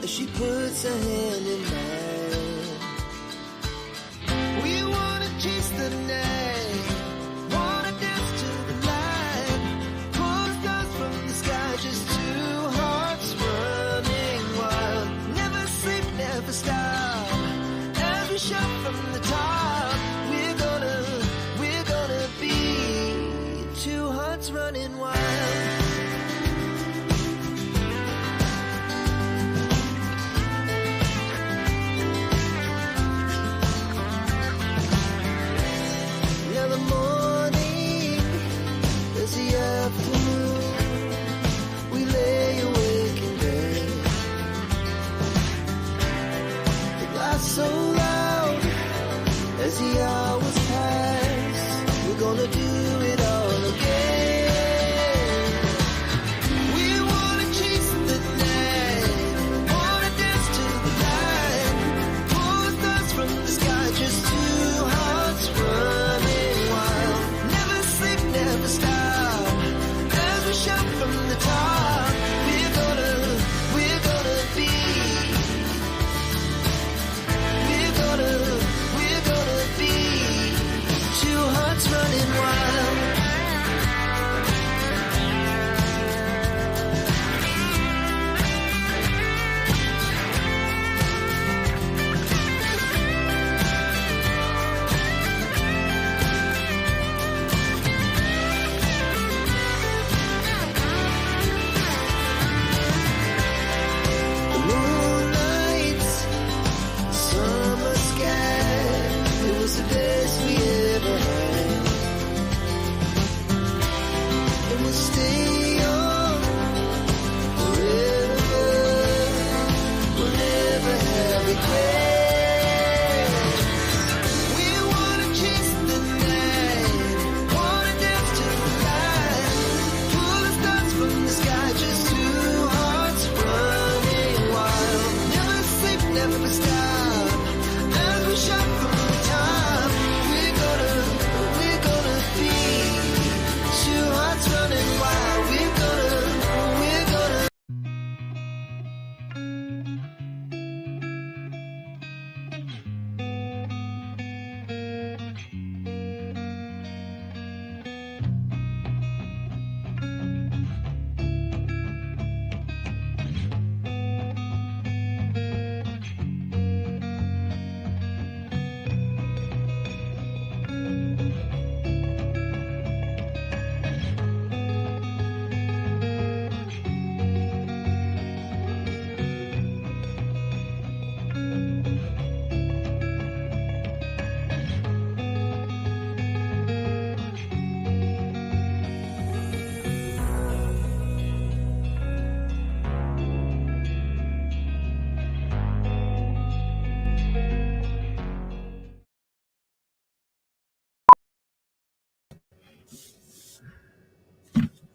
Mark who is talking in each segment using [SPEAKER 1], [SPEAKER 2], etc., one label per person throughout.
[SPEAKER 1] as she puts her hand in mine. We wanna chase the night, wanna dance to the light, pull stars from the sky, just two hearts running wild. Never sleep, never stop, as we shout from the top. We're gonna be two hearts running wild. We lay awake in bed, the glass so loud as the hours pass. We're gonna do it all again. We wanna chase the night, wanna dance to the light, pull stars from the sky, just two hearts running wild. Never sleep, never stop, as we shout from the top. We're gonna be, we're gonna be two hearts running wild. The moonlight, summer sky, it was the best we ever had. And we'll stay young forever, we'll never have regrets. We wanna chase the night, wanna dance to the light, pull the stars from the sky, just two hearts running wild. Never sleep, never stop, as we shout from the top. We're gonna be two hearts running wild. We're gonna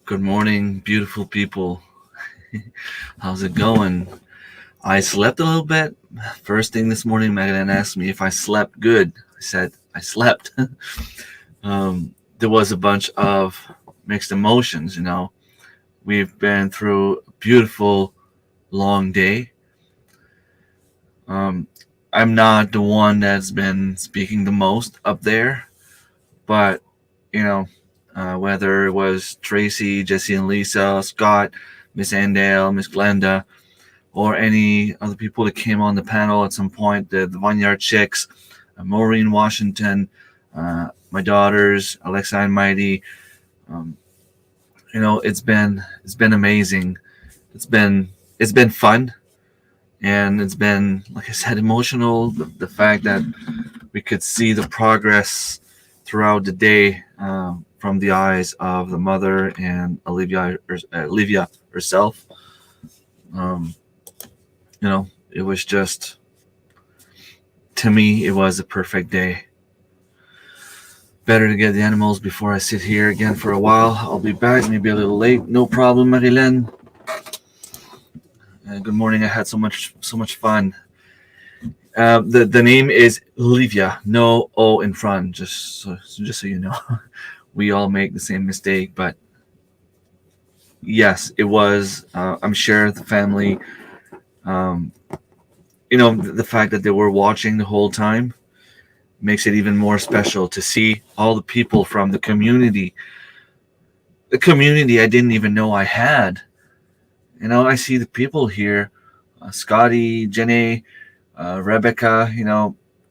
[SPEAKER 2] Good morning, beautiful people. How's it going? I slept a little bit. First thing this morning, Megan asked me if I slept good. I said I slept. There was a bunch of mixed emotions, We've been through a beautiful, long day. I'm not the one that's been speaking the most up there, but, whether it was Tracy, Jesse and Lisa, Scott, Miss Andale, Miss Glenda, or any other people that came on the panel at some point, the Vineyard Chicks, Maureen Washington, my daughters, Alexa and Mighty. It's been amazing. It's been fun, and it's been, like I said, emotional. The fact that we could see the progress throughout the day from the eyes of the mother and Olivia herself. It was just, to me, it was a perfect day. Better to get the animals before I sit here again for a while. I'll be back, maybe a little late. No problem, Marilyn. Good morning. I had so much fun. The name is Olivia, no O in front. Just so you know, we all make the same mistake. But yes, it was. I'm sure the family Um, the fact that they were watching the whole time makes it even more special to see all the people from the community I didn't even know I had. I see the people here, Scotty, Jenny, Rebecca.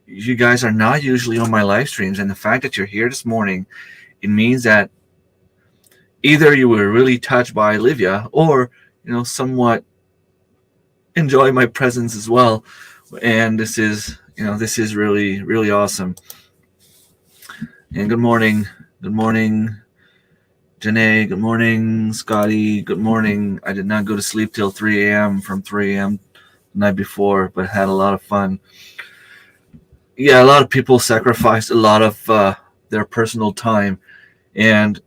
[SPEAKER 2] You guys are not usually on my live streams, and the fact that you're here this morning, it means that either you were really touched by Olivia, or somewhat enjoy my presence as well. And this is really really awesome. And good morning, Janae. Good morning, Scotty. Good morning. I did not go to sleep till 3 a.m. from 3 a.m. the night before, but had a lot of fun. Yeah, a lot of people sacrificed a lot of their personal time, and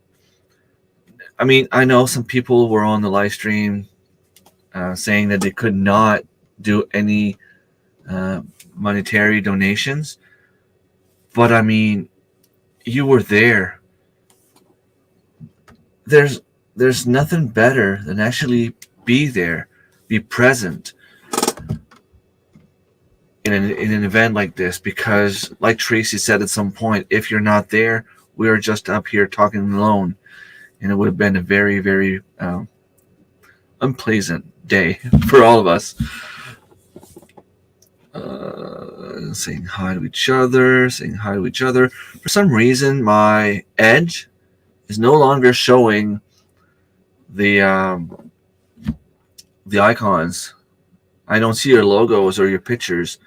[SPEAKER 2] I mean, I know some people were on the live stream saying that they could not do any uh, monetary donations, but I mean, you were there. There's nothing better than actually be there, be present in an event like this, because like Tracy said at some point, if you're not there, we are just up here talking alone, and it would have been a very very unpleasant day for all of us. Saying hi to each other, For some reason, my Edge is no longer showing the the icons. I don't see your logos or your pictures.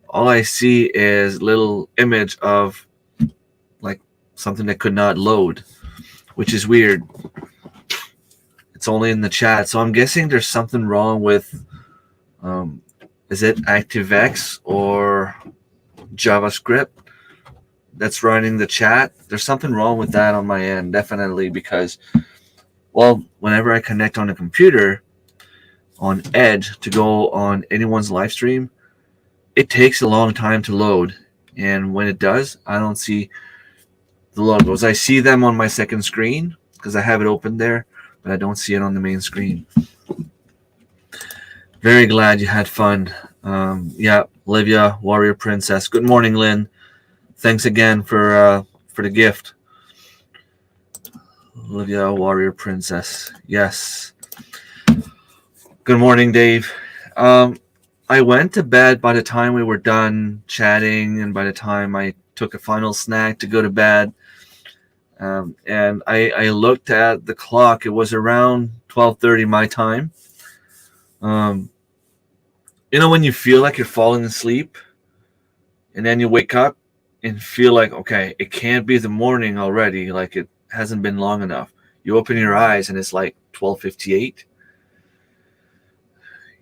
[SPEAKER 2] All I see is little image of like something that could not load, which is weird. It's only in the chat, so I'm guessing there's something wrong with is it ActiveX or JavaScript that's running the chat? There's something wrong with that on my end, definitely, because whenever I connect on a computer on Edge to go on anyone's live stream, it takes a long time to load, and when it does, I don't see the logos. I see them on my second screen because I have it open there, but I don't see it on the main screen. Very glad you had fun. Yeah, Olivia, Warrior Princess. Good morning, Lynn. Thanks again for the gift. Olivia, Warrior Princess. Yes. Good morning, Dave. I went to bed by the time we were done chatting, and by the time I took a final snack to go to bed. And I looked at the clock. It was around 12:30 my time. When you feel like you're falling asleep, and then you wake up and feel like, okay, it can't be the morning already. Like it hasn't been long enough. You open your eyes and it's like 12:58.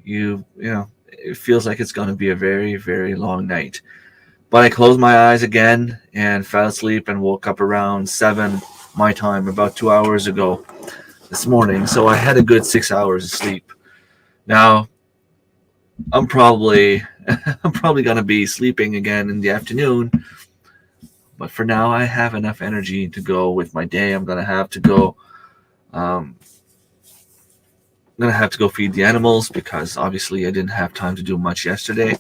[SPEAKER 2] It feels like it's going to be a very, very long night. But I closed my eyes again and fell asleep and woke up around 7 my time, about 2 hours ago this morning. So I had a good 6 hours of sleep. Now, I'm probably going to be sleeping again in the afternoon. But for now, I have enough energy to go with my day. I'm going to have to go feed the animals because obviously I didn't have time to do much yesterday.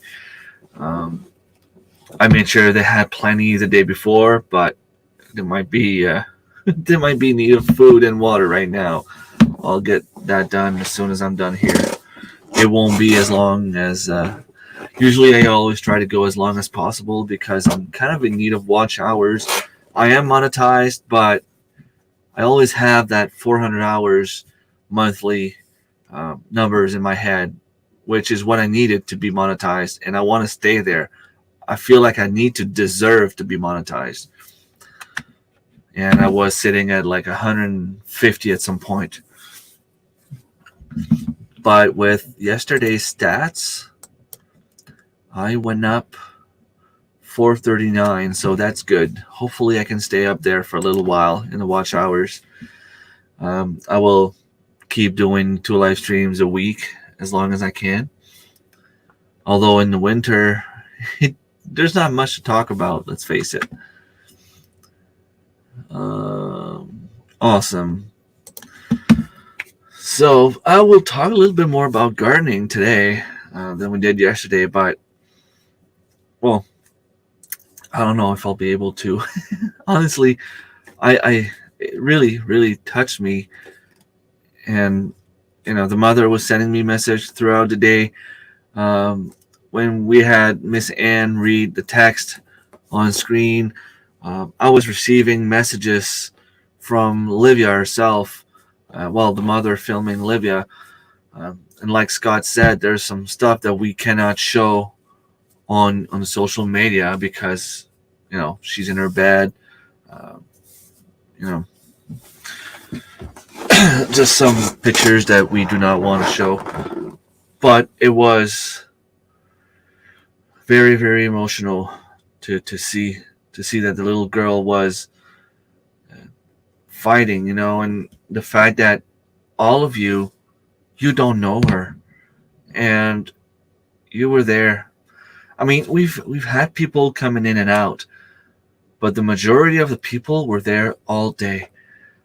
[SPEAKER 2] I made sure they had plenty the day before, but there might be need of food and water right now. I'll get that done as soon as I'm done here. It won't be as long as usually I always try to go as long as possible because I'm kind of in need of watch hours. I am monetized, but I always have that 400 hours monthly numbers in my head, which is what I needed to be monetized, and I want to stay there. I feel like I need to deserve to be monetized. And I was sitting at like 150 at some point. But with yesterday's stats, I went up 439, so that's good. Hopefully I can stay up there for a little while in the watch hours. I will keep doing 2 live streams a week as long as I can. Although in the winter, there's not much to talk about, let's face it. Awesome. So I will talk a little bit more about gardening today. than we did yesterday. But, well, I don't know if I'll be able to. Honestly, it really, really touched me. And, the mother was sending me message throughout the day. When we had Miss Ann read the text on screen, I was receiving messages from Livia herself. The mother filming Livia. And like Scott said, there's some stuff that we cannot show on social media because, she's in her bed. Uh, you know, just some pictures that we do not want to show. But it was very, very emotional to see that the little girl was fighting, and the fact that all of you don't know her, and you were there. I mean, we've had people coming in and out, but the majority of the people were there all day.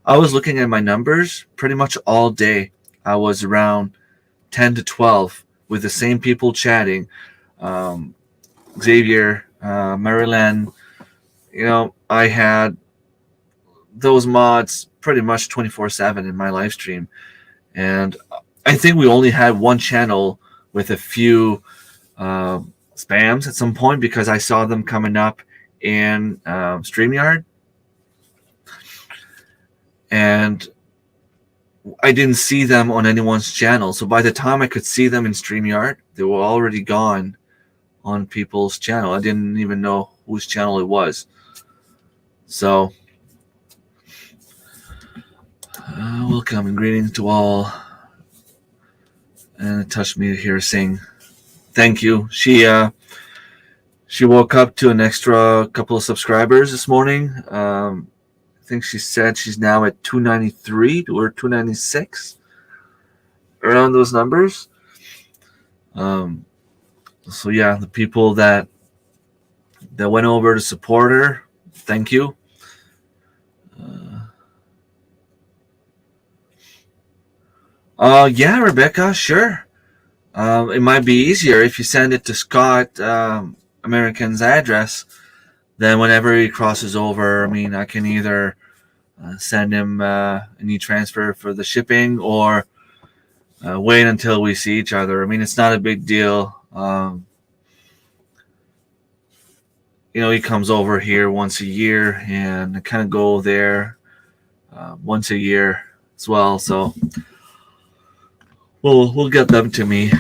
[SPEAKER 2] I was looking at my numbers pretty much all day. I was around 10 to 12 with the same people chatting. Xavier, Marilyn, I had those mods pretty much 24/7 in my live stream. And I think we only had one channel with a few spams at some point because I saw them coming up in StreamYard. And I didn't see them on anyone's channel. So by the time I could see them in StreamYard, they were already gone on people's channel. I didn't even know whose channel it was. So, welcome and greetings to all. And it touched me to hear her sing. Thank you. She woke up to an extra couple of subscribers this morning. I think she said she's now at 293 or 296, around those numbers. So yeah, the people that went over to support her, thank you. Yeah, Rebecca, sure. It might be easier if you send it to Scott American's address. Then whenever he crosses over, I mean, I can either send him an e-transfer for the shipping or wait until we see each other. I mean, it's not a big deal. He comes over here once a year, and I kind of go there once a year as well. So we'll get them to me.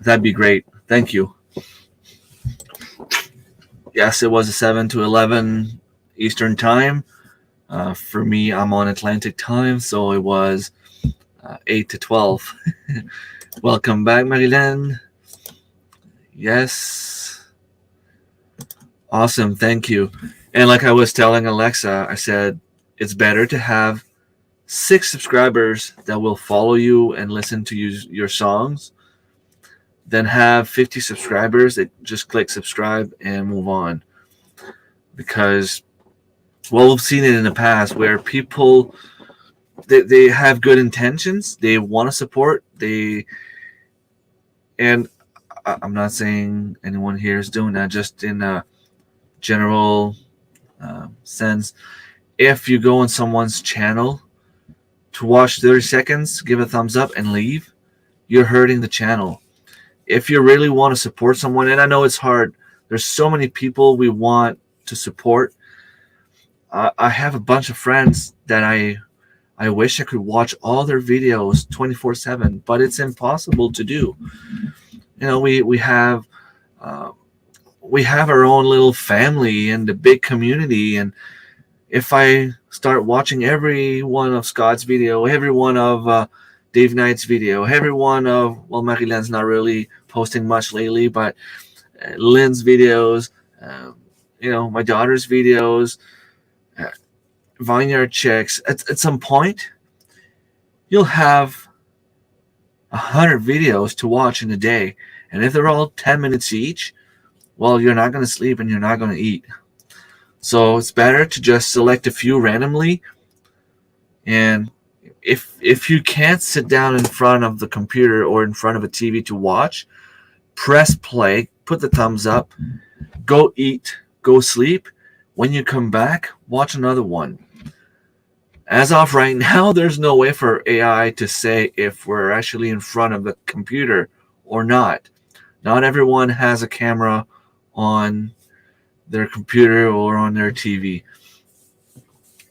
[SPEAKER 2] That'd be great. Thank you. Yes, it was a 7 to 11 Eastern time. For me, I'm on Atlantic time, so it was 8 to 12. Welcome back, Marilyn. Yes. Awesome, thank you. And like I was telling Alexa, I said it's better to have 6 subscribers that will follow you and listen to your songs than have 50 subscribers that just click subscribe and move on. Because, we've seen it in the past where people, they have good intentions, they want to support, and I'm not saying anyone here is doing that, just in a general sense. If you go on someone's channel to watch 30 seconds, give a thumbs up and leave, you're hurting the channel. If you really want to support someone, and I know it's hard, there's so many people we want to support. I have a bunch of friends that I wish I could watch all their videos 24/7, but it's impossible to do. We have our own little family and a big community, and if I start watching every one of Scott's video, every one of Dave Knight's video, every one of, Marie-Len's not really posting much lately, but Lynn's videos, my daughter's videos, Vineyard Chicks, at some point, you'll have 100 videos to watch in a day. And if they're all 10 minutes each, you're not going to sleep and you're not going to eat. So it's better to just select a few randomly and, If you can't sit down in front of the computer or in front of a TV to watch, press play, put the thumbs up, go eat, go sleep. When you come back, watch another one. As of right now, there's no way for AI to say if we're actually in front of the computer or not. Not everyone has a camera on their computer or on their TV.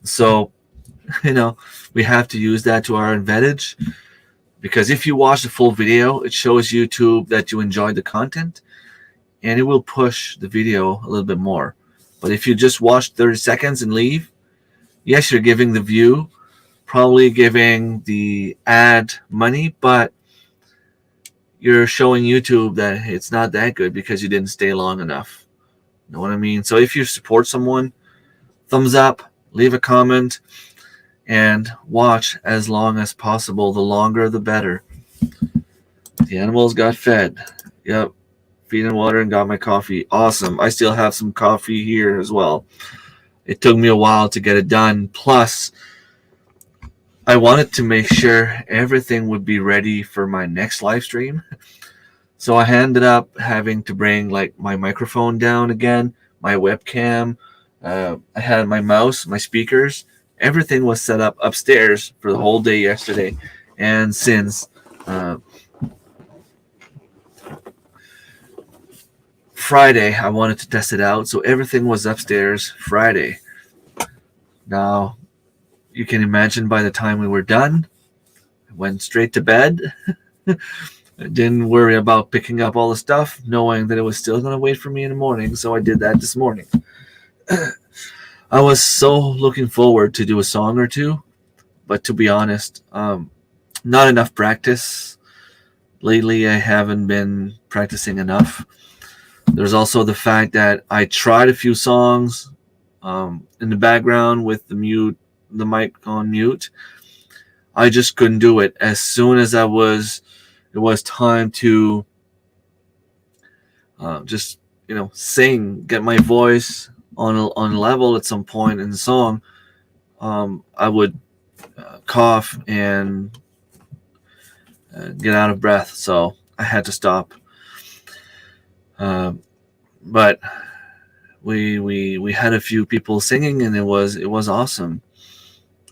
[SPEAKER 2] So, we have to use that to our advantage, because if you watch the full video, it shows YouTube that you enjoyed the content and it will push the video a little bit more. But if you just watch 30 seconds and leave, yes, you're giving the view, probably giving the ad money, but you're showing YouTube that it's not that good because you didn't stay long enough. You know what I mean? So if you support someone, thumbs up, leave a comment, and watch as long as possible. The longer, the better. The animals got fed. Yep. Feed and water and got my coffee. Awesome. I still have some coffee here as well. It took me a while to get it done. Plus, I wanted to make sure everything would be ready for my next live stream. So I ended up having to bring my microphone down again, my webcam. I had my mouse, my speakers. Everything was set up upstairs for the whole day yesterday. And since Friday, I wanted to test it out. So everything was upstairs Friday. Now, you can imagine by the time we were done, I went straight to bed. I didn't worry about picking up all the stuff, knowing that it was still going to wait for me in the morning. So I did that this morning. I was so looking forward to do a song or two, but to be honest, not enough practice. Lately, I haven't been practicing enough. There's also the fact that I tried a few songs in the background with the mic on mute. I just couldn't do it. As soon as it was time to just sing, get my voice on level at some point in the song, I would cough and get out of breath. So I had to stop. But we had a few people singing, and it was awesome.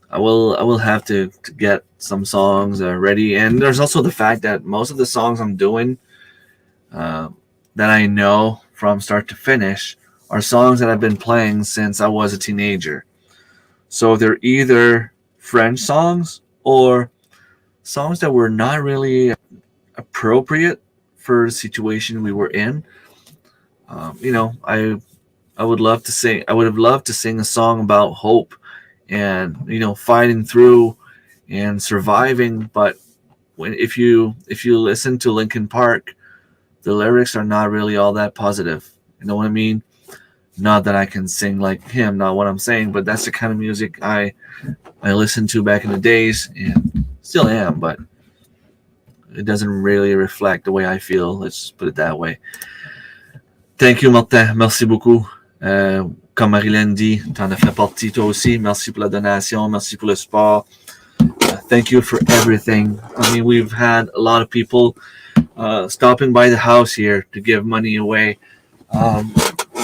[SPEAKER 2] I will have to get some songs ready. And there's also the fact that most of the songs I'm doing that I know from start to finish are songs that I've been playing since I was a teenager. So they're either French songs or songs that were not really appropriate for the situation we were in. I would love to sing. I would have loved to sing a song about hope and fighting through and surviving. But if you listen to Linkin Park, the lyrics are not really all that positive. You know what I mean? Not that I can sing like him, not what I'm saying, but that's the kind of music I listened to back in the days and still am, but it doesn't really reflect the way I feel. Let's put it that way. Thank you, Martin. Merci beaucoup. Comme Marilyn dit, t'en as fait partie toi aussi. Merci pour la donation. Merci pour le support. Thank you for everything. I mean, we've had a lot of people stopping by the house here to give money away.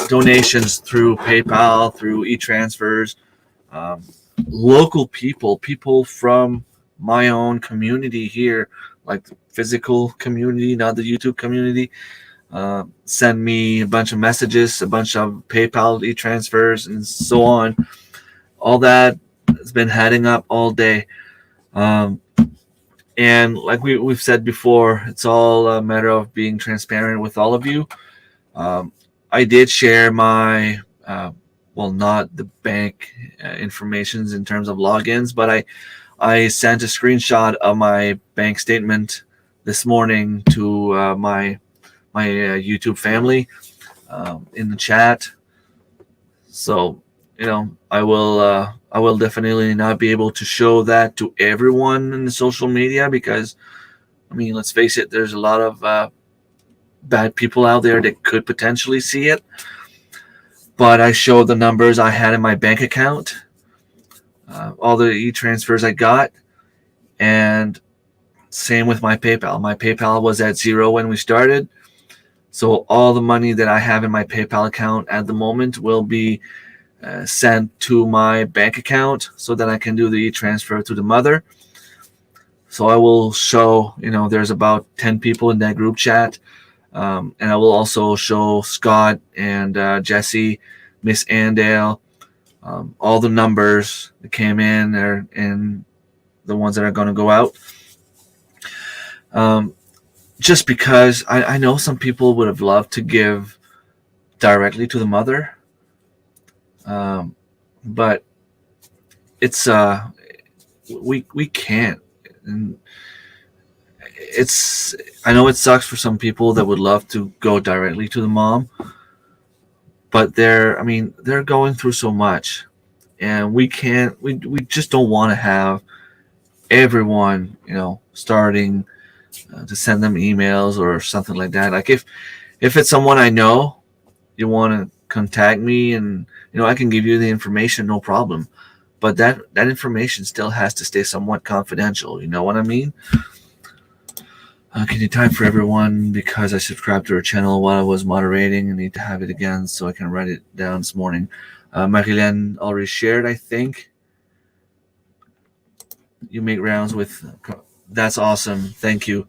[SPEAKER 2] Donations through PayPal, through e-transfers. Local people from my own community here, like the physical community, not the YouTube community, send me a bunch of messages, a bunch of PayPal e-transfers, and so on. All that has been adding up all day. And like we've said before, it's all a matter of being transparent with all of you. I did share my, not the bank informations in terms of logins, but I sent a screenshot of my bank statement this morning to my YouTube family in the chat. So I will definitely not be able to show that to everyone in the social media because, I mean, let's face it, there's a lot of bad people out there that could potentially see it. But I showed the numbers I had in my bank account, all the e-transfers I got, And same with my PayPal. My PayPal was at 0 when we started. So all the money that I have in my PayPal account at the moment will be sent to my bank account so that I can do the e-transfer to the mother. So I will show, there's about 10 people in that group chat. And I will also show Scott and Jesse, Miss Andale, all the numbers that came in and the ones that are going to go out. Just because I know some people would have loved to give directly to the mother, but it's we can't. And I know it sucks for some people that would love to go directly to the mom, but they're going through so much, and we just don't want to have everyone starting to send them emails or something like that. Like if it's someone I know, you want to contact me, and I can give you the information, no problem. But that information still has to stay somewhat confidential. You know what I mean? Can you type for everyone, because I subscribed to her channel while I was moderating and need to have it again so I can write it down this morning. Marilyn already shared, I think. You make rounds with. That's awesome. Thank you.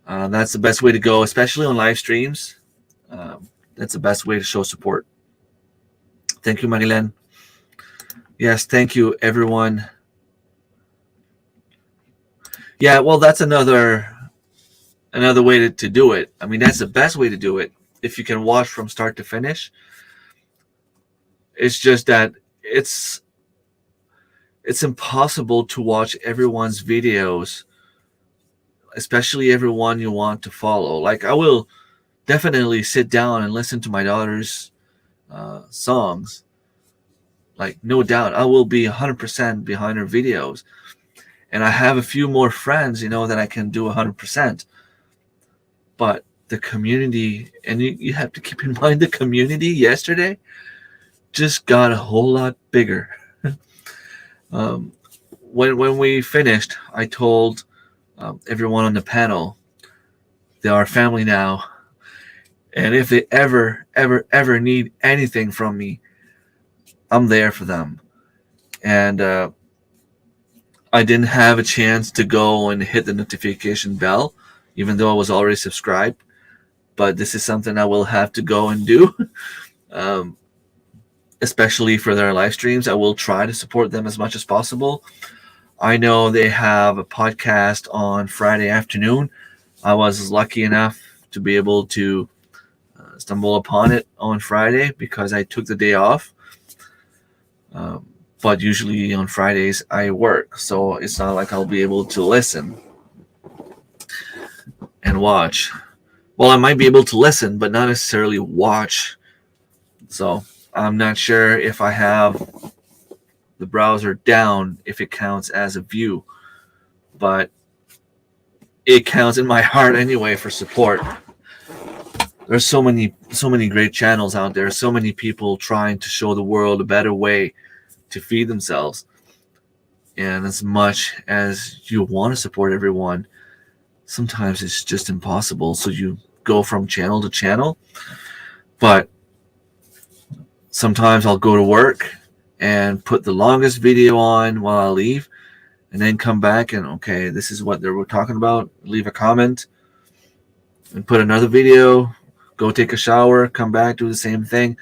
[SPEAKER 2] That's the best way to go, especially on live streams. That's the best way to show support. Thank you, Marilyn. Yes, thank you, everyone. Yeah, well, that's another way to do it. I mean, that's the best way to do it. If you can watch from start to finish. It's just that it's impossible to watch everyone's videos, especially everyone you want to follow. Like, I will definitely sit down and listen to my daughter's songs. Like, no doubt, I will be 100% behind her videos. And I have a few more friends, that I can do 100%. But the community, and you have to keep in mind, the community yesterday just got a whole lot bigger. When we finished, I told everyone on the panel, they are family now. And if they ever need anything from me, I'm there for them. And I didn't have a chance to go and hit the notification bell, even though I was already subscribed. But this is something I will have to go and do, especially for their live streams. I will try to support them as much as possible. I know they have a podcast on Friday afternoon. I was lucky enough to be able to stumble upon it on Friday because I took the day off. But usually on Fridays I work, so it's not like I'll be able to listen and watch. Well, I might be able to listen, but not necessarily watch. So I'm not sure if I have the browser down, if it counts as a view. But it counts in my heart anyway for support. There's so many great channels out there, so many people trying to show the world a better way to feed themselves. And as much as you want to support everyone, sometimes it's just impossible. So you go from channel to channel. But sometimes I'll go to work and put the longest video on while I leave, and then come back and, okay, this is what they were talking about. Leave a comment and put another video, go take a shower, come back, do the same thing.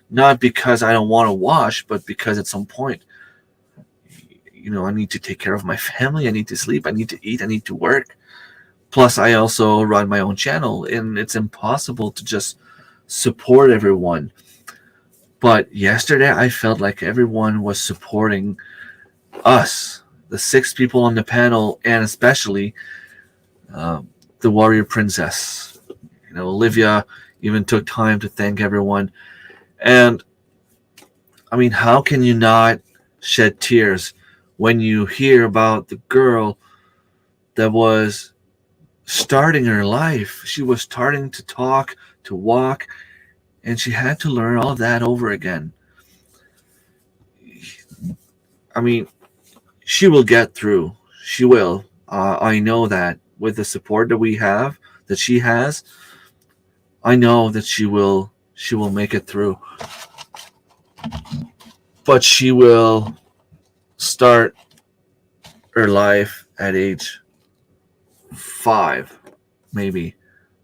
[SPEAKER 2] Not because I don't want to watch, but because at some point, I need to take care of my family. I need to sleep. I need to eat. I need to work. Plus, I also run my own channel, and it's impossible to just support everyone. But yesterday, I felt like everyone was supporting us, the 6 people on the panel, and especially the Warrior Princess. Olivia even took time to thank everyone. And, I mean, how can you not shed tears when you hear about the girl that was starting her life? She was starting to talk, to walk, and she had to learn all of that over again. I mean, she will get through. She will. I know that with the support that we have, that she has, I know that she will make it through. But she will start her life at age 5, maybe,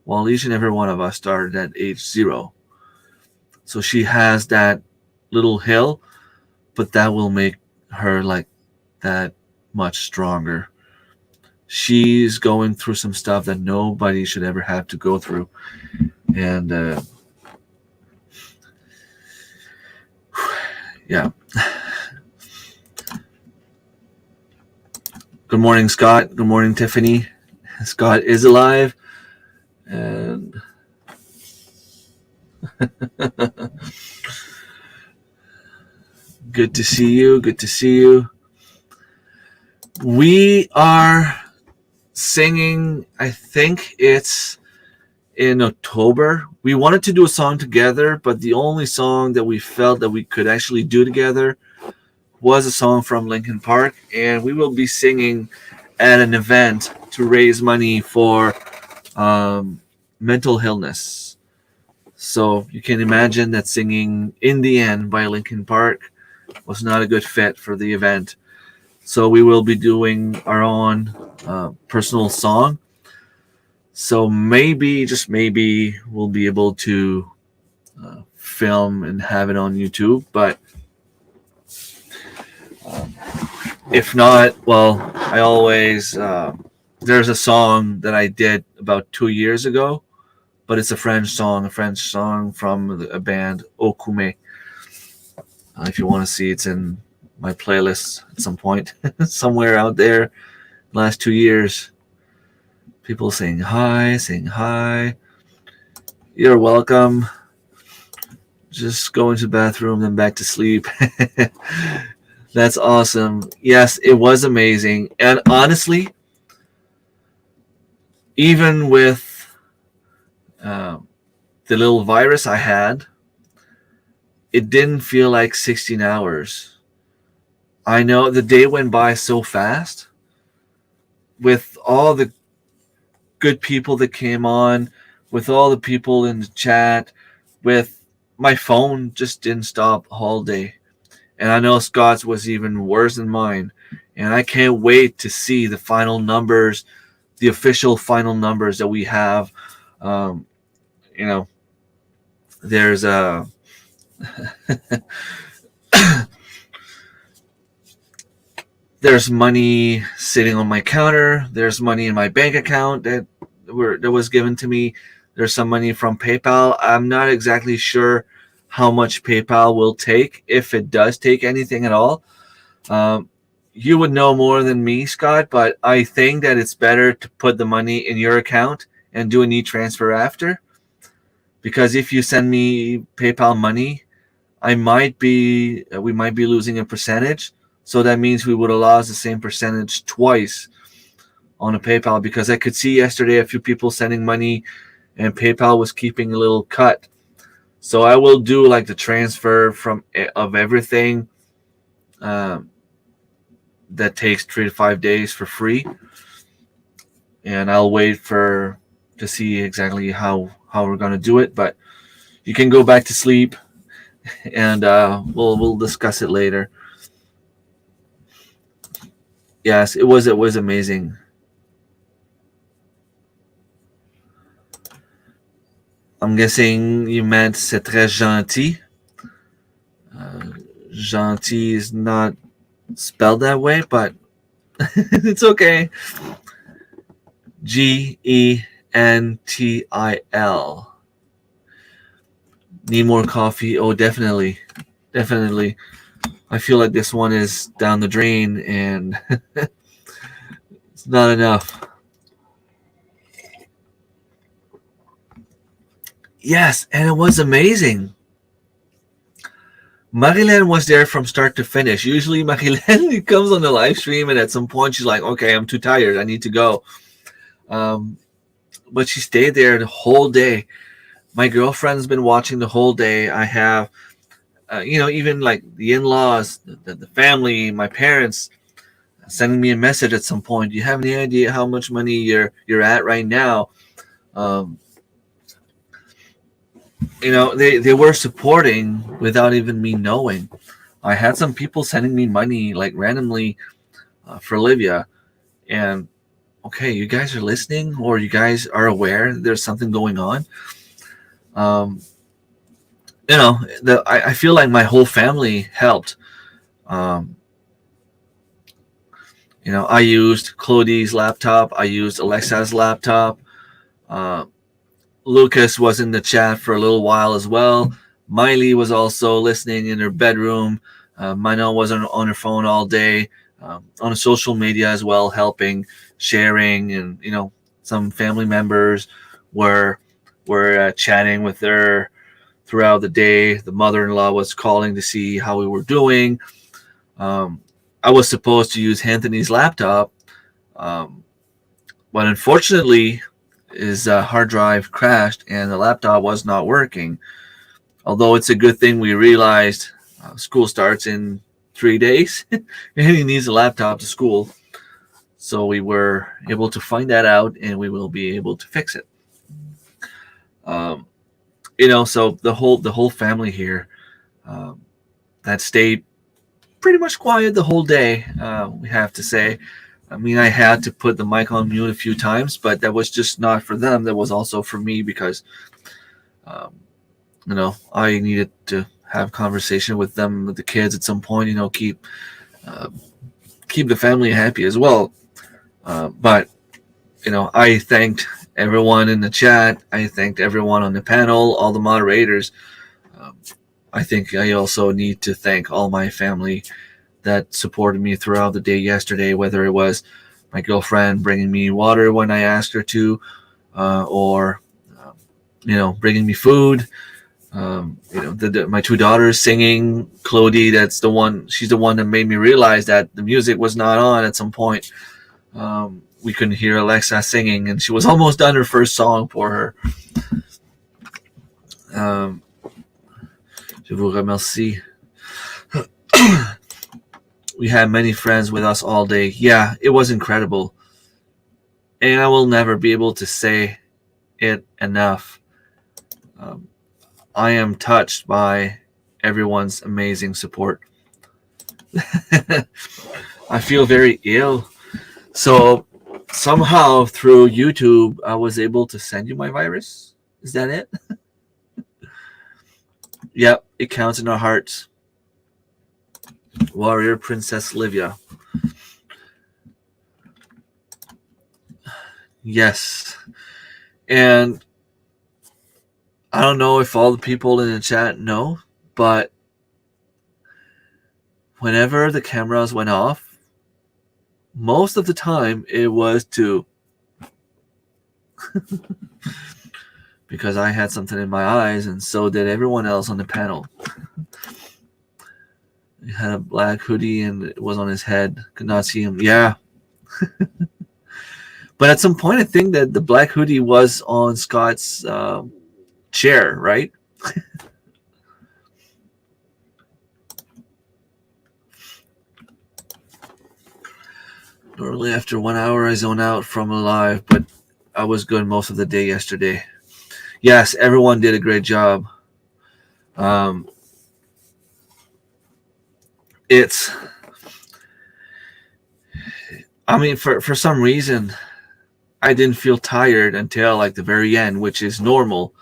[SPEAKER 2] while each and every one of us started at age 0. So she has that little hill, but that will make her like that much stronger. She's going through some stuff that nobody should ever have to go through. And yeah. Good morning, Scott. Good morning, Tiffany. Scott is alive. And good to see you. Good to see you. We are singing, I think it's in October. We wanted to do a song together, but the only song that we felt that we could actually do together was a song from Linkin Park, and we will be singing at an event to raise money for mental illness. So you can imagine that singing In the End by Linkin Park was not a good fit for the event. So we will be doing our own personal song. So maybe, just maybe, we'll be able to film and have it on YouTube. But if not, well, I always there's a song that I did about 2 years ago, but it's a French song from a band Okume. If you want to see, it's in my playlist at some point, somewhere out there. Last 2 years, people saying hi. You're welcome. Just go into the bathroom, then back to sleep. That's awesome. Yes, it was amazing. And honestly, even with the little virus I had, it didn't feel like 16 hours. I know the day went by so fast with all the good people that came on, with all the people in the chat, with my phone just didn't stop all day. And I know Scott's was even worse than mine. And I can't wait to see the final numbers, the official final numbers that we have. There's a there's money sitting on my counter. There's money in my bank account that was given to me. There's some money from PayPal. I'm not exactly sure how much PayPal will take, if it does take anything at all. You would know more than me, Scott, but I think that it's better to put the money in your account and do an e-transfer after. Because if you send me PayPal money, we might be losing a percentage. So that means we would have lost the same percentage twice on a PayPal, because I could see yesterday a few people sending money and PayPal was keeping a little cut. So I will do like the transfer of everything that takes 3 to 5 days for free. And I'll wait to see exactly how we're going to do it. But you can go back to sleep and we'll discuss it later. Yes, it was amazing. I'm guessing you meant c'est très gentil. Gentil is not spelled that way, but it's okay. Gentil. Need more coffee? Oh, definitely. I feel like this one is down the drain and it's not enough. Yes, and it was amazing. Marilyn was there from start to finish. Usually Marilyn comes on the live stream and at some point she's like, okay, I'm too tired. I need to go. But she stayed there the whole day. My girlfriend's been watching the whole day. I have, even like the in-laws, the family, my parents, sending me a message at some point. Do you have any idea how much money you're at right now? Um, they were supporting without even me knowing. I had some people sending me money like randomly for Olivia, and okay, you guys are listening, or you guys are aware there's something going on. Um, I feel like my whole family helped. Um, I used Chloe's laptop. I used Alexa's laptop. Uh, Lucas was in the chat for a little while as well. Miley was also listening in her bedroom. Mino was on her phone all day, on social media as well, helping, sharing, and some family members were chatting with her throughout the day. The mother-in-law was calling to see how we were doing. I was supposed to use Anthony's laptop, um, but unfortunately, his hard drive crashed and the laptop was not working. Although it's a good thing we realized school starts in 3 days and he needs a laptop to school. So we were able to find that out and we will be able to fix it. So the whole family here that stayed pretty much quiet the whole day, we have to say. I mean, I had to put the mic on mute a few times, but that was just not for them. That was also for me because, um, I needed to have conversation with them, with the kids at some point. Uh, keep the family happy as well. But I thanked everyone in the chat. I thanked everyone on the panel, all the moderators. Um, I think I also need to thank all my family that supported me throughout the day yesterday, whether it was my girlfriend bringing me water when I asked her to, or bringing me food. My two daughters singing. Chloe, she's the one that made me realize that the music was not on at some point. We couldn't hear Alexa singing, and she was almost done her first song for her. Je vous remercie. We had many friends with us all day. Yeah, it was incredible. And I will never be able to say it enough. I am touched by everyone's amazing support. I feel very ill. So somehow through YouTube, I was able to send you my virus. Is that it? Yep, it counts in our hearts. Warrior Princess Livia. Yes. And I don't know if all the people in the chat know, but whenever the cameras went off, most of the time it was to because I had something in my eyes and so did everyone else on the panel. He had a black hoodie and it was on his head. Could not see him. Yeah. But at some point, I think that the black hoodie was on Scott's chair, right? Normally after 1 hour, I zone out from a live, but I was good most of the day yesterday. Yes, everyone did a great job. For some reason, I didn't feel tired until like the very end, which is normal.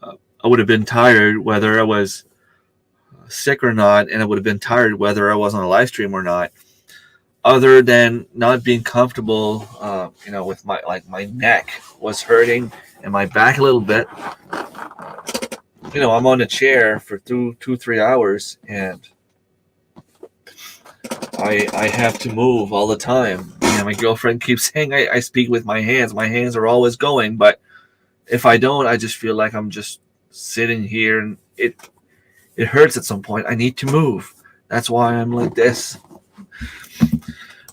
[SPEAKER 2] I would have been tired whether I was sick or not, and I would have been tired whether I was on a live stream or not. Other than not being comfortable, with my neck was hurting and my back a little bit. I'm on a chair for 3 hours and I have to move all the time. My girlfriend keeps saying I speak with my hands. My hands are always going, but if I don't, I just feel like I'm just sitting here and it hurts at some point. I need to move. That's why I'm like this.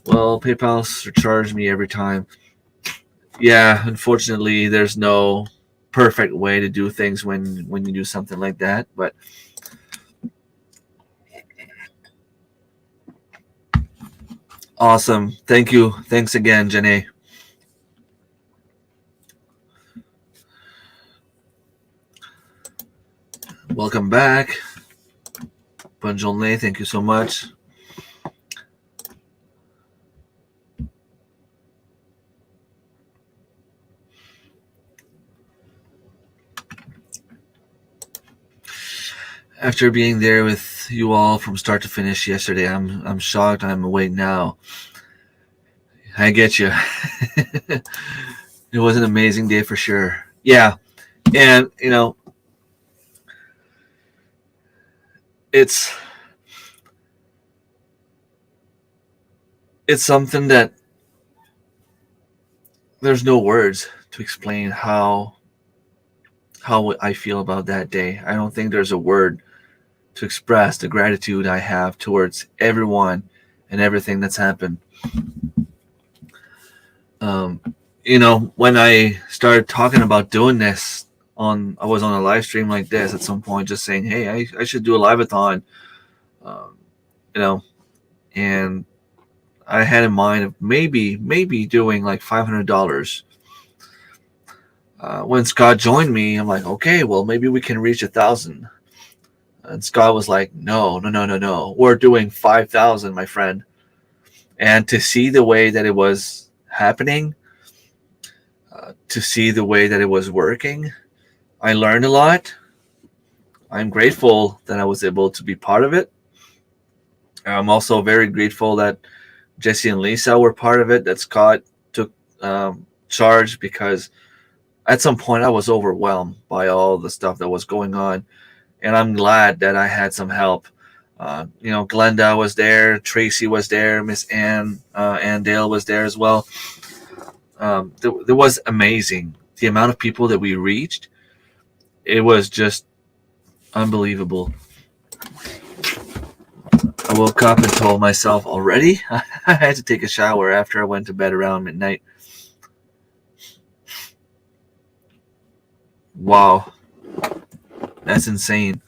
[SPEAKER 2] Well, PayPal surcharged me every time. Yeah, unfortunately, there's no perfect way to do things when you do something like that, but Awesome. Thank you. Thanks again, Janae. Welcome back. Bonjourne. Thank you so much. After being there with you all from start to finish yesterday, I'm shocked I'm awake now. I get you. It was an amazing day for sure. Yeah, and it's it's something that there's no words to explain how I feel about that day. I don't think there's a word to express the gratitude I have towards everyone and everything that's happened. Um, when I started talking about doing this I was on a live stream like this at some point, just saying, hey, I should do a live-a-thon, um, you know, and I had in mind of maybe doing like $500. When Scott joined me, I'm like, okay, well, maybe we can reach 1,000. And Scott was like, no. We're doing 5,000, my friend. And to see the way that it was happening, to see the way that it was working, I learned a lot. I'm grateful that I was able to be part of it. I'm also very grateful that Jesse and Lisa were part of it, that Scott took charge, because at some point I was overwhelmed by all the stuff that was going on. And I'm glad that I had some help. Glenda was there, Tracy was there, Miss Ann Dale was there as well. There was amazing. The amount of people that we reached, it was just unbelievable. I woke up and told myself already I had to take a shower after I went to bed around midnight. Wow. That's insane.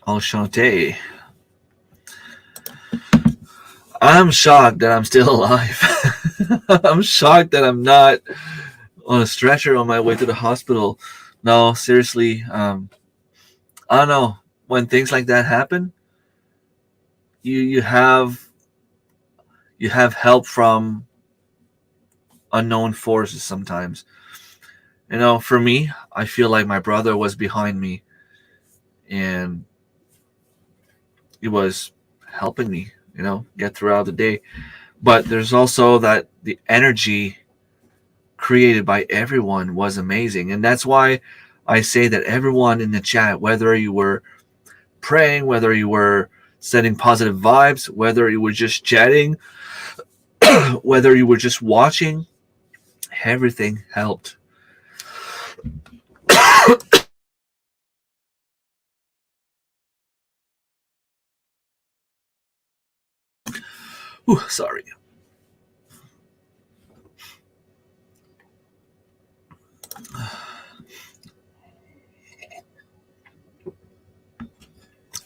[SPEAKER 2] Enchanté. I'm shocked that I'm still alive. I'm shocked that I'm not on a stretcher on my way to the hospital. No, seriously. I don't know. When things like that happen, you have help from unknown forces sometimes. For me, I feel like my brother was behind me, and he was helping me, get throughout the day. But there's also that the energy created by everyone was amazing. And that's why I say that everyone in the chat, whether you were praying, whether you were sending positive vibes, whether you were just chatting, whether you were just watching, everything helped. Ooh, sorry.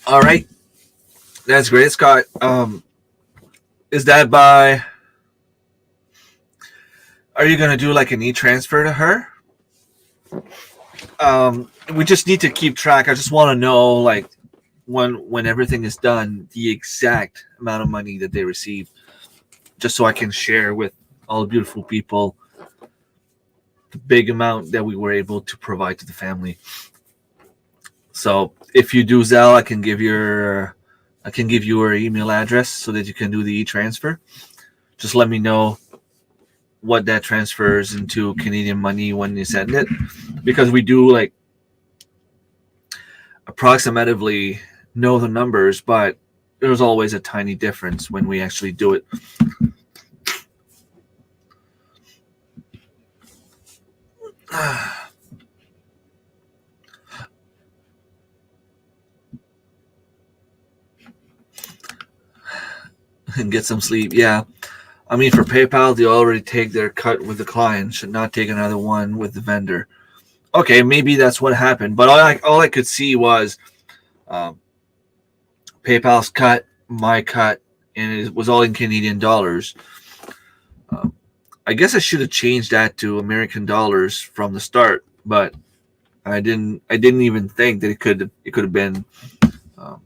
[SPEAKER 2] All right. That's great, Scott. Is that by... Are you going to do like an e-transfer to her? We just need to keep track. I just want to know, like, when everything is done, the exact amount of money that they receive, just so I can share with all the beautiful people the big amount that we were able to provide to the family. So if you do Zelle, I can give you your email address so that you can do the e-transfer. Just let me know what that transfers into Canadian money when you send it, because we do like approximately know the numbers, but there's always a tiny difference when we actually do it. And get some sleep. Yeah. I mean, for PayPal, they already take their cut with the client, should not take another one with the vendor. Okay, maybe that's what happened. But all I could see was PayPal's cut my cut, and it was all in Canadian dollars. Um, I guess I should have changed that to American dollars from the start, but I didn't. I didn't even think that it could have been um,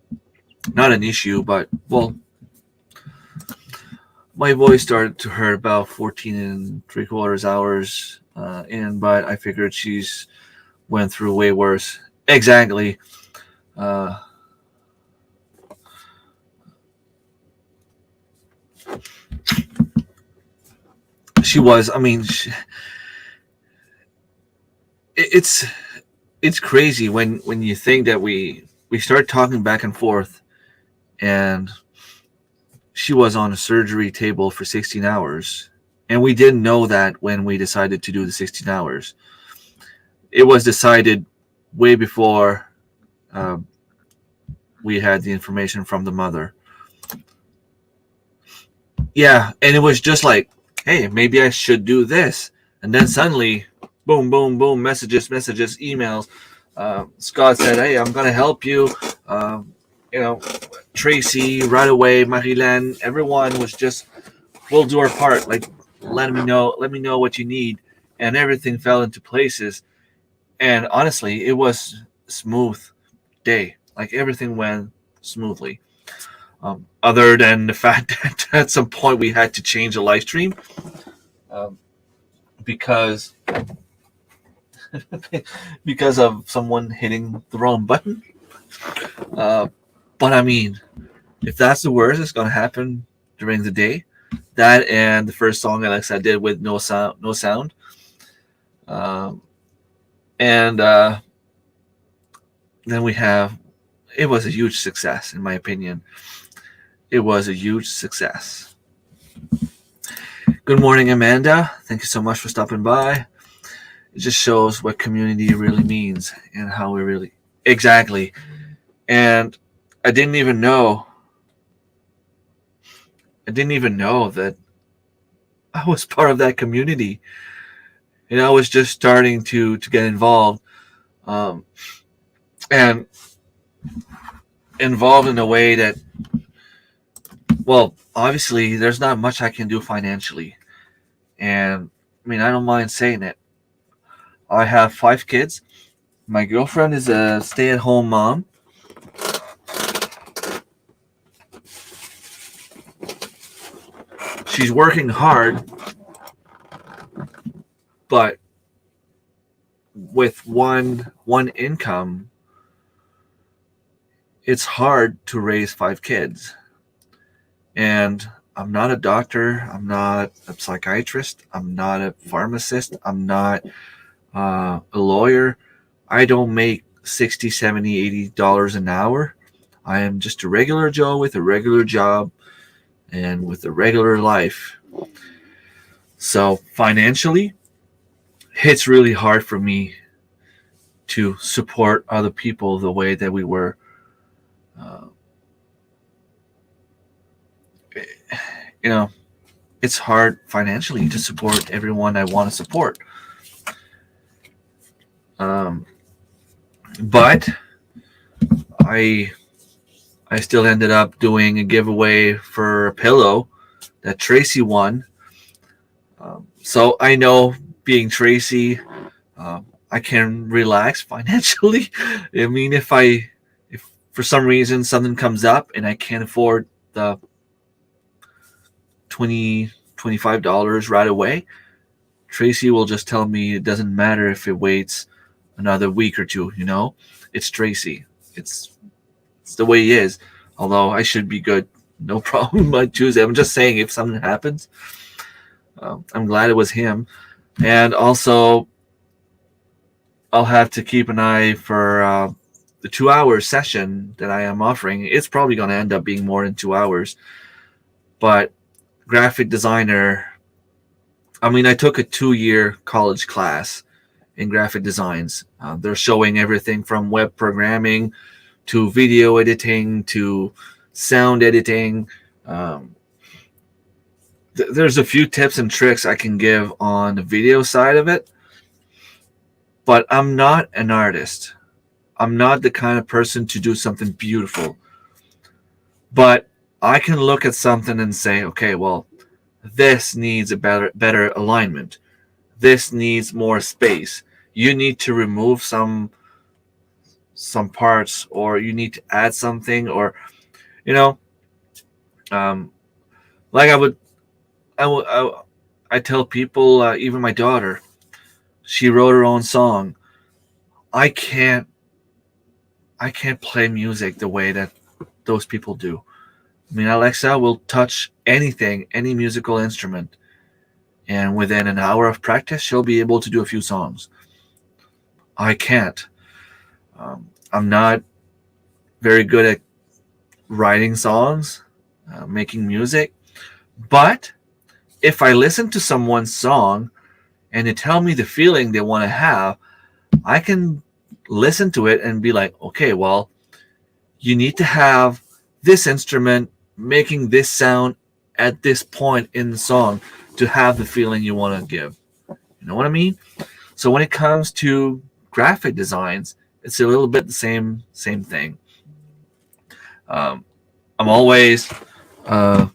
[SPEAKER 2] not an issue. But well, my voice started to hurt about 14 and 3/4 hours in, but I figured she's went through way worse. Exactly. Uh, she was. I mean, it's it's crazy when you think that we start talking back and forth, and she was on a surgery table for 16 hours, and we didn't know that when we decided to do the 16 hours. It was decided way before uh, we had the information from the mother. Yeah, and it was just like, hey, maybe I should do this, and then suddenly, boom, boom, boom, messages, emails. Scott said, hey, I'm gonna help you. You know, Tracy right away, Marilyn, everyone was just, we'll do our part. Like, let me know what you need, and everything fell into places. And honestly, it was smooth day. Like everything went smoothly. Other than the fact that at some point we had to change the live stream um, because because of someone hitting the wrong button. Uh, but I mean, if that's the worst, it's gonna happen during the day. That and the first song Alexa did with no sound, no sound, um, and then we have. It was a huge success, in my opinion. It was a huge success. Good morning, Amanda. Thank you so much for stopping by. It just shows what community really means and how we really exactly. And I didn't even know. I didn't even know that I was part of that community. I was just starting to get involved, um, and involved in a way that, well, obviously, there's not much I can do financially, and I mean, I don't mind saying it. I have 5 kids. My girlfriend is a stay-at-home mom. She's working hard, but with one income, it's hard to raise 5 kids. And I'm not a doctor. I'm not a psychiatrist. I'm not a pharmacist. I'm not a lawyer. I don't make 60, 70, $80 an hour. I am just a regular Joe with a regular job and with a regular life. So financially, it's really hard for me to support other people the way that we were. Uh, you know, it's hard financially to support everyone I want to support. Um, but I I still ended up doing a giveaway for a pillow that Tracy won. So I know, being Tracy, I can relax financially. I mean, if for some reason something comes up and I can't afford the 20 $25 right away, Tracy will just tell me it doesn't matter if it waits another week or two. It's Tracy. It's the way he is. Although I should be good, no problem by Tuesday. I'm just saying, if something happens, I'm glad it was him. And also, I'll have to keep an eye for the 2 hour session that I am offering. It's probably going to end up being more than 2 hours. But graphic designer, I mean, I took a 2-year college class in graphic designs. They're showing everything from web programming to video editing to sound editing. Um, there's a few tips and tricks I can give on the video side of it, but I'm not an artist. I'm not the kind of person to do something beautiful. But I can look at something and say, okay, well, this needs a better alignment. This needs more space. You need to remove some parts, or you need to add something, or you know, um, like I tell people, even my daughter, she wrote her own song. I can't I can't play music the way that those people do. I mean, Alexa will touch anything, any musical instrument, and within an hour of practice, she'll be able to do a few songs. I can't. I'm not very good at writing songs, making music, but if I listen to someone's song and they tell me the feeling they want to have, I can listen to it and be like, okay, well, you need to have this instrument making this sound at this point in the song to have the feeling you want to give. You know what I mean? So when it comes to graphic designs, it's a little bit the same thing. Um, I'm always uh,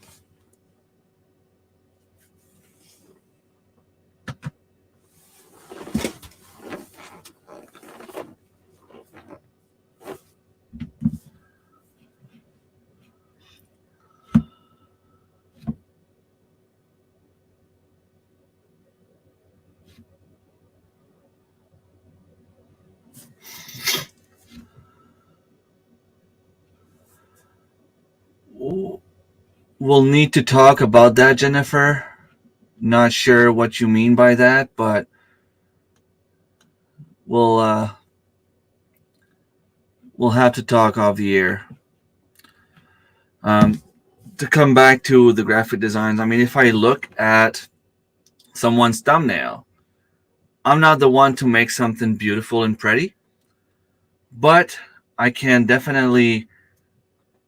[SPEAKER 2] we'll need to talk about that, Jennifer. Not sure what you mean by that, but we'll uh, we'll have to talk off the air. Um, to come back to the graphic designs, I mean, if I look at someone's thumbnail, I'm not the one to make something beautiful and pretty, but I can definitely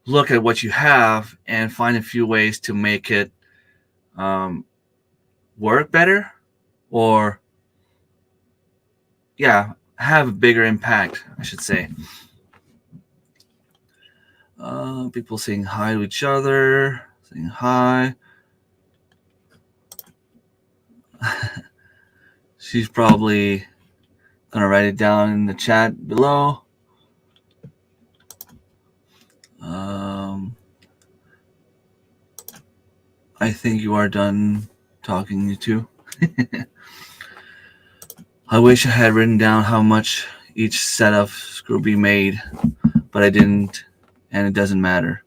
[SPEAKER 2] look at what you have and find a few ways to make it um, work better, or yeah, have a bigger impact, I should say. People saying hi to each other, saying hi. She's probably gonna write it down in the chat below. I think you are done talking, you two. I wish I had written down how much each set of screw be made, but I didn't, and it doesn't matter.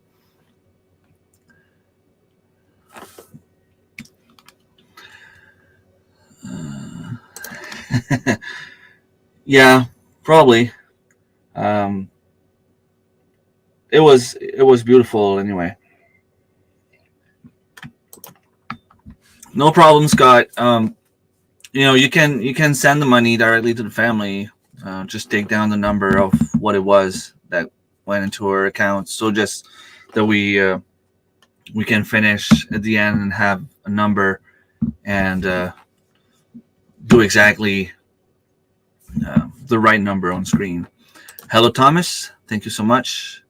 [SPEAKER 2] Yeah, probably. Um, it was beautiful anyway. No problem, Scott. You can send the money directly to the family. Just take down the number of what it was that went into our account, so just that we can finish at the end and have a number and do exactly the right number on screen. Hello, Thomas. Thank you so much.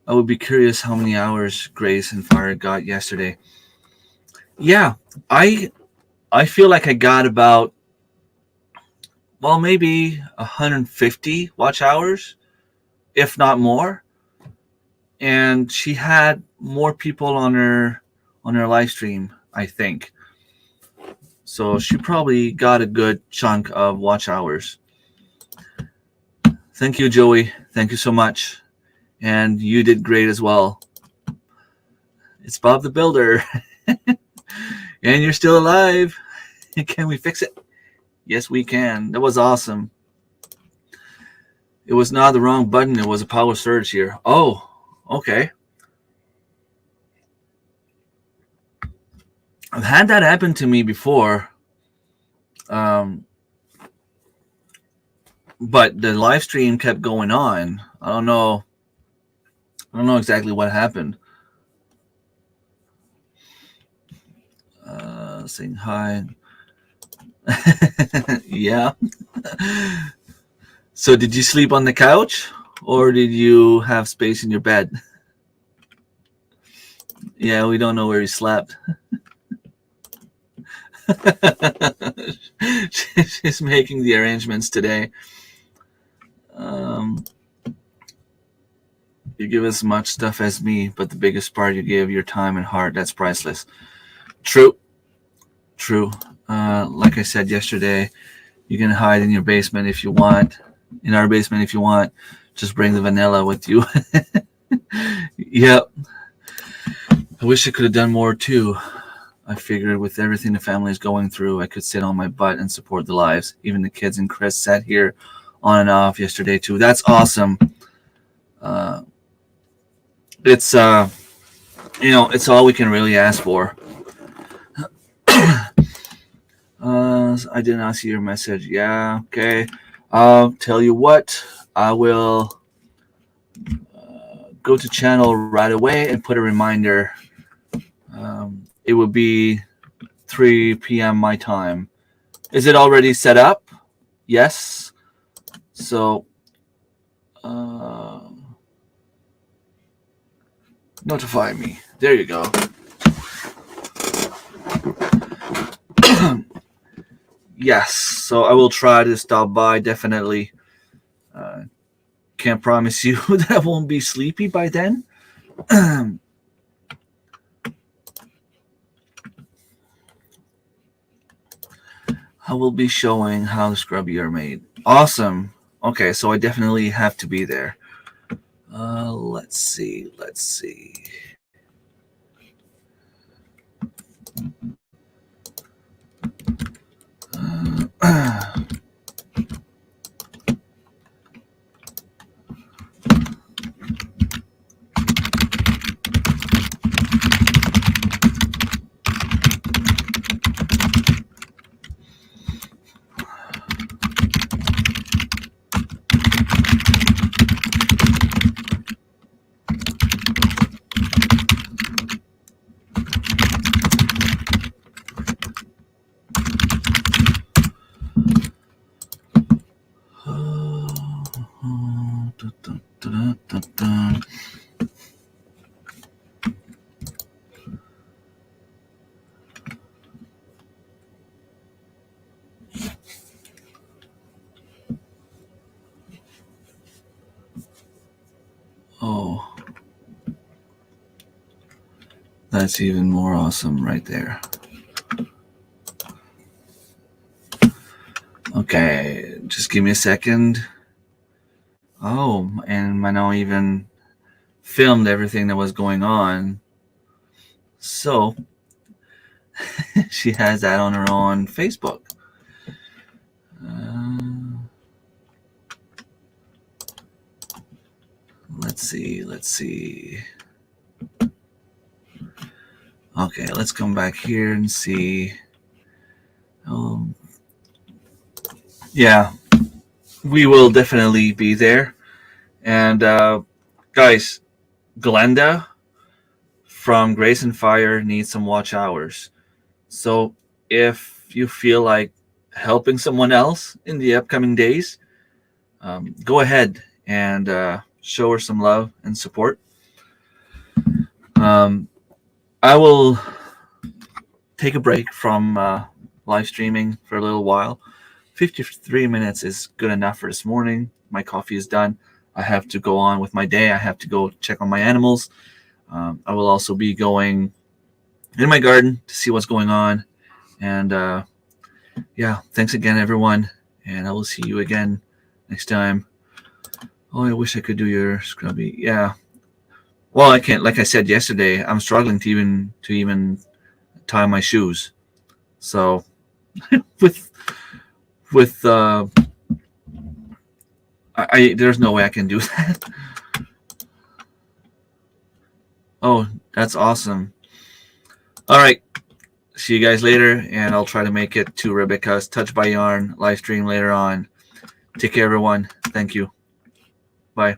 [SPEAKER 2] I would be curious how many hours Grace and Fire got yesterday. Yeah, I feel like I got about, well, maybe 150 watch hours, if not more. And she had more people on her live stream, I think. So she probably got a good chunk of watch hours. Thank you, Joey. Thank you so much. And you did great as well. It's Bob the Builder. And you're still alive. Can we fix it? Yes, we can. That was awesome. It was not the wrong button. It was a power surge here. Oh, okay. I've had that happen to me before. But the live stream kept going on. I don't know exactly what happened. Saying hi. Yeah. So did you sleep on the couch, or did you have space in your bed? Yeah, we don't know where he slept. She's making the arrangements today. Um, you give as much stuff as me, but the biggest part you give your time and heart. That's priceless. True. True. Like I said yesterday, you can hide in your basement if you want. In our basement if you want. Just bring the vanilla with you. Yep. I wish I could have done more too. I figured with everything the family is going through, I could sit on my butt and support the lives. Even the kids and Chris sat here on and off yesterday too. That's awesome. Uh, it's it's all we can really ask for. I did not see your message. Yeah, okay. I'll tell you what. I will go to channel right away and put a reminder. It will be 3 p.m. my time. Is it already set up? Yes. So, notify me. There you go. Yes. So I will try to stop by. Definitely. Can't promise you that I won't be sleepy by then. I will be showing how the scrubby are made. Awesome. Okay, so I definitely have to be there. Let's see. Oh, that's even more awesome right there. Okay, just give me a second. Oh, and I now even filmed everything that was going on. So, she has that on her own Facebook. Let's see. Okay, let's come back here and see. Yeah, we will definitely be there. And guys, Glenda from Grace and Fire needs some watch hours. So if you feel like helping someone else in the upcoming days, go ahead and show her some love and support. I will take a break from live streaming for a little while. 53 minutes is good enough for this morning. My coffee is done. I have to go on with my day. I have to go check on my animals. I will also be going in my garden to see what's going on. And yeah, thanks again, everyone. And I will see you again next time. Oh, I wish I could do your scrubby. Yeah. Well, I can't. Like I said yesterday, I'm struggling to even tie my shoes. So with there's no way I can do that. Oh, that's awesome. All right. See you guys later, and I'll try to make it to Rebecca's Touch by Yarn live stream later on. Take care, everyone. Thank you. Bye.